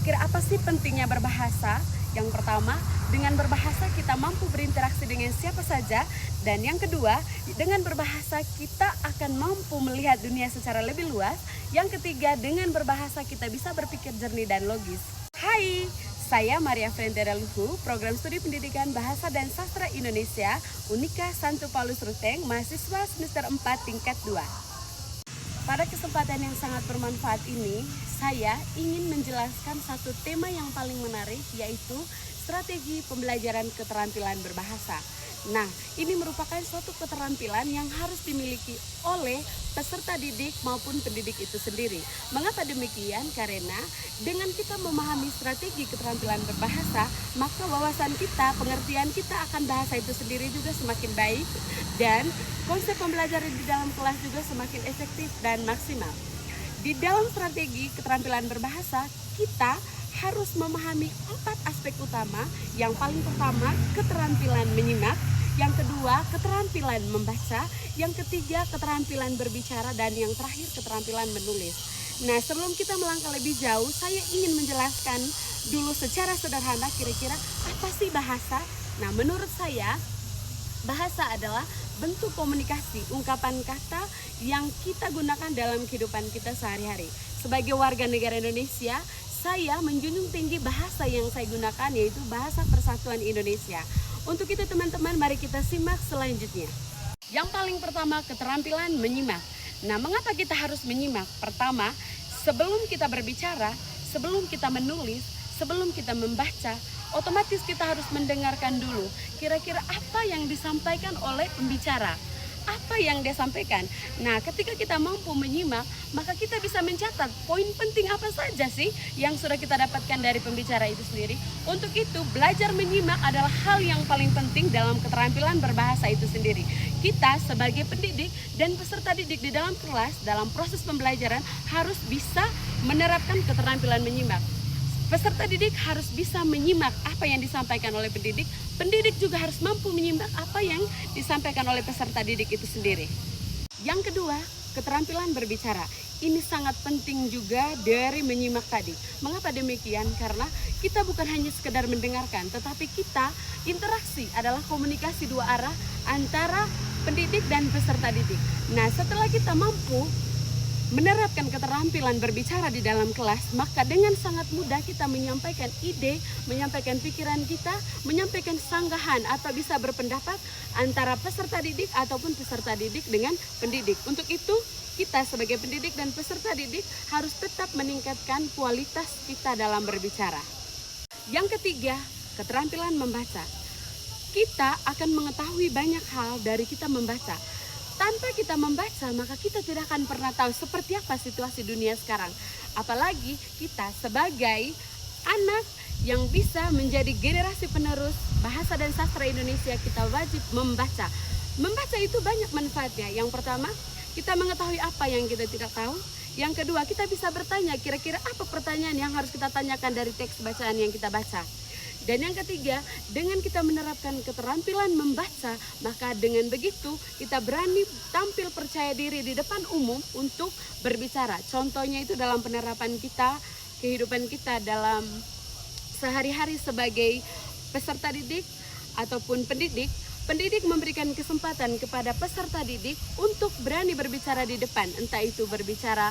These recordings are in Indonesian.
Kira-kira apa sih pentingnya berbahasa? Yang pertama, dengan berbahasa kita mampu berinteraksi dengan siapa saja. Dan yang kedua, dengan berbahasa kita akan mampu melihat dunia secara lebih luas. Yang ketiga, dengan berbahasa kita bisa berpikir jernih dan logis. Hai, saya Maria Frendera Luhu, Program Studi Pendidikan Bahasa dan Sastra Indonesia, Unika Santo Paulus Ruteng, mahasiswa semester 4 tingkat 2. Pada kesempatan yang sangat bermanfaat ini, saya ingin menjelaskan satu tema yang paling menarik, yaitu strategi pembelajaran keterampilan berbahasa. Nah, ini merupakan suatu keterampilan yang harus dimiliki oleh peserta didik maupun pendidik itu sendiri. Mengapa demikian? Karena dengan kita memahami strategi keterampilan berbahasa, maka wawasan kita, pengertian kita akan bahasa itu sendiri juga semakin baik, dan konsep pembelajaran di dalam kelas juga semakin efektif dan maksimal. Di dalam strategi keterampilan berbahasa, kita harus memahami 4 aspek utama. Yang paling pertama, keterampilan menyimak. Yang kedua, keterampilan membaca. Yang ketiga, keterampilan berbicara. Dan yang terakhir, keterampilan menulis. Nah, sebelum kita melangkah lebih jauh, saya ingin menjelaskan dulu secara sederhana kira-kira apa sih bahasa. Nah, menurut saya, bahasa adalah bentuk komunikasi, ungkapan kata yang kita gunakan dalam kehidupan kita sehari-hari. Sebagai warga negara Indonesia, saya menjunjung tinggi bahasa yang saya gunakan, yaitu bahasa Persatuan Indonesia. Untuk itu teman-teman, mari kita simak selanjutnya. Yang paling pertama, keterampilan menyimak. Nah, mengapa kita harus menyimak? Pertama, sebelum kita berbicara, sebelum kita menulis, sebelum kita membaca, otomatis kita harus mendengarkan dulu kira-kira apa yang disampaikan oleh pembicara. Apa yang dia sampaikan. Nah, ketika kita mampu menyimak, maka kita bisa mencatat poin penting apa saja sih yang sudah kita dapatkan dari pembicara itu sendiri. Untuk itu, belajar menyimak adalah hal yang paling penting dalam keterampilan berbahasa itu sendiri. Kita sebagai pendidik dan peserta didik di dalam kelas, dalam proses pembelajaran harus bisa menerapkan keterampilan menyimak. Peserta didik harus bisa menyimak apa yang disampaikan oleh pendidik. Pendidik juga harus mampu menyimak apa yang disampaikan oleh peserta didik itu sendiri. Yang kedua, keterampilan berbicara. Ini sangat penting juga dari menyimak tadi. Mengapa demikian? Karena kita bukan hanya sekedar mendengarkan, tetapi kita interaksi adalah komunikasi dua arah antara pendidik dan peserta didik. Nah, setelah kita mampu menerapkan keterampilan berbicara di dalam kelas, maka dengan sangat mudah kita menyampaikan ide, menyampaikan pikiran kita, menyampaikan sanggahan atau bisa berpendapat antara peserta didik ataupun peserta didik dengan pendidik. Untuk itu, kita sebagai pendidik dan peserta didik harus tetap meningkatkan kualitas kita dalam berbicara. Yang ketiga, keterampilan membaca. Kita akan mengetahui banyak hal dari kita membaca. Tanpa kita membaca, maka kita tidak akan pernah tahu seperti apa situasi dunia sekarang. Apalagi kita sebagai anak yang bisa menjadi generasi penerus bahasa dan sastra Indonesia, kita wajib membaca. Membaca itu banyak manfaatnya. Yang pertama, kita mengetahui apa yang kita tidak tahu. Yang kedua, kita bisa bertanya kira-kira apa pertanyaan yang harus kita tanyakan dari teks bacaan yang kita baca. Dan yang ketiga, dengan kita menerapkan keterampilan membaca, maka dengan begitu kita berani tampil percaya diri di depan umum untuk berbicara. Contohnya itu dalam penerapan kita, kehidupan kita dalam sehari-hari sebagai peserta didik ataupun pendidik. Pendidik memberikan kesempatan kepada peserta didik untuk berani berbicara di depan, entah itu berbicara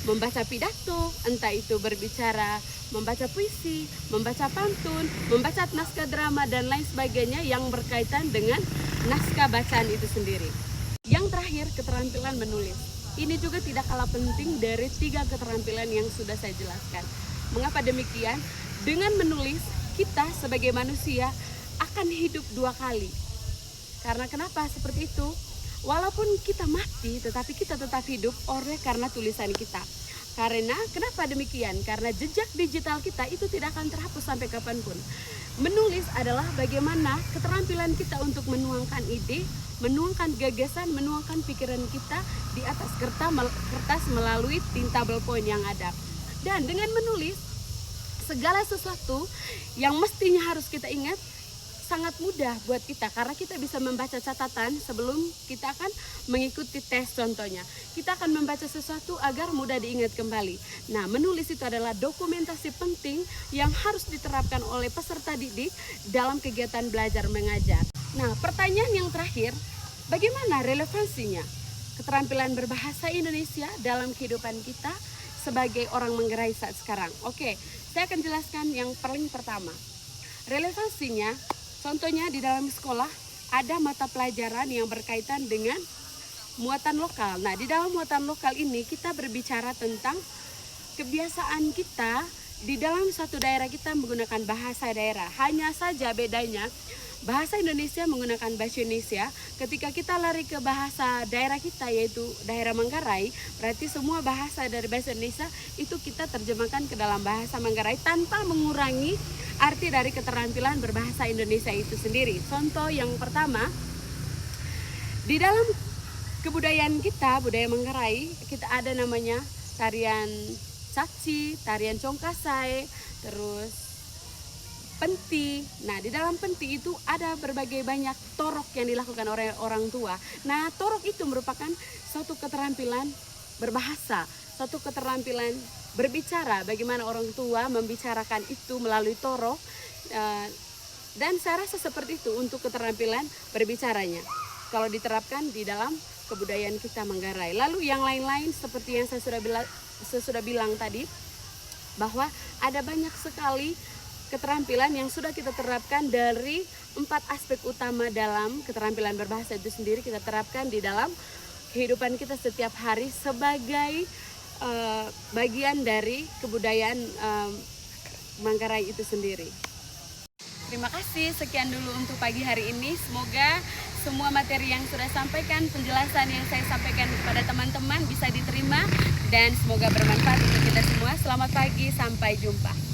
membaca pidato, entah itu berbicara membaca puisi, membaca pantun, membaca naskah drama dan lain sebagainya yang berkaitan dengan naskah bacaan itu sendiri. Yang terakhir, keterampilan menulis. Ini juga tidak kalah penting dari 3 keterampilan yang sudah saya jelaskan. Mengapa demikian? Dengan menulis, kita sebagai manusia akan hidup 2 kali. Karena kenapa seperti itu? Walaupun kita mati, tetapi kita tetap hidup oleh karena tulisan kita. Karena kenapa demikian? Karena jejak digital kita itu tidak akan terhapus sampai kapanpun. Menulis adalah bagaimana keterampilan kita untuk menuangkan ide, menuangkan gagasan, menuangkan pikiran kita di atas kertas melalui tinta ballpoint yang ada. Dan dengan menulis, segala sesuatu yang mestinya harus kita ingat, sangat mudah buat kita karena kita bisa membaca catatan sebelum kita akan mengikuti tes. Contohnya, kita akan membaca sesuatu agar mudah diingat kembali. Nah, menulis itu adalah dokumentasi penting yang harus diterapkan oleh peserta didik dalam kegiatan belajar mengajar. Nah, pertanyaan yang terakhir, bagaimana relevansinya keterampilan berbahasa Indonesia dalam kehidupan kita sebagai orang manggarai saat sekarang? Oke, saya akan jelaskan yang paling pertama. Relevansinya, contohnya di dalam sekolah ada mata pelajaran yang berkaitan dengan muatan lokal. Nah, di dalam muatan lokal ini kita berbicara tentang kebiasaan kita di dalam suatu daerah kita menggunakan bahasa daerah. Hanya saja bedanya bahasa Indonesia menggunakan bahasa Indonesia. Ketika kita lari ke bahasa daerah kita, yaitu daerah Manggarai, berarti semua bahasa dari bahasa Indonesia itu kita terjemahkan ke dalam bahasa Manggarai tanpa mengurangi arti dari keterampilan berbahasa Indonesia itu sendiri. Contoh yang pertama, di dalam kebudayaan kita, budaya Manggarai, kita ada namanya tarian caci, tarian congkasai, terus penti. Nah, di dalam penti itu ada berbagai banyak torok yang dilakukan oleh orang tua. Nah, torok itu merupakan suatu keterampilan berbahasa, suatu keterampilan berbicara, bagaimana orang tua membicarakan itu melalui torok. Dan saya rasa seperti itu untuk keterampilan berbicaranya kalau diterapkan di dalam kebudayaan kita Manggarai. Lalu yang lain-lain seperti yang saya sudah bilang tadi, bahwa ada banyak sekali keterampilan yang sudah kita terapkan dari 4 aspek utama dalam keterampilan berbahasa itu sendiri, kita terapkan di dalam kehidupan kita setiap hari sebagai bagian dari kebudayaan Manggarai itu sendiri. Terima kasih, sekian dulu untuk pagi hari ini. Semoga semua materi yang sudah sampaikan, penjelasan yang saya sampaikan kepada teman-teman bisa diterima dan semoga bermanfaat untuk kita semua. Selamat pagi, sampai jumpa.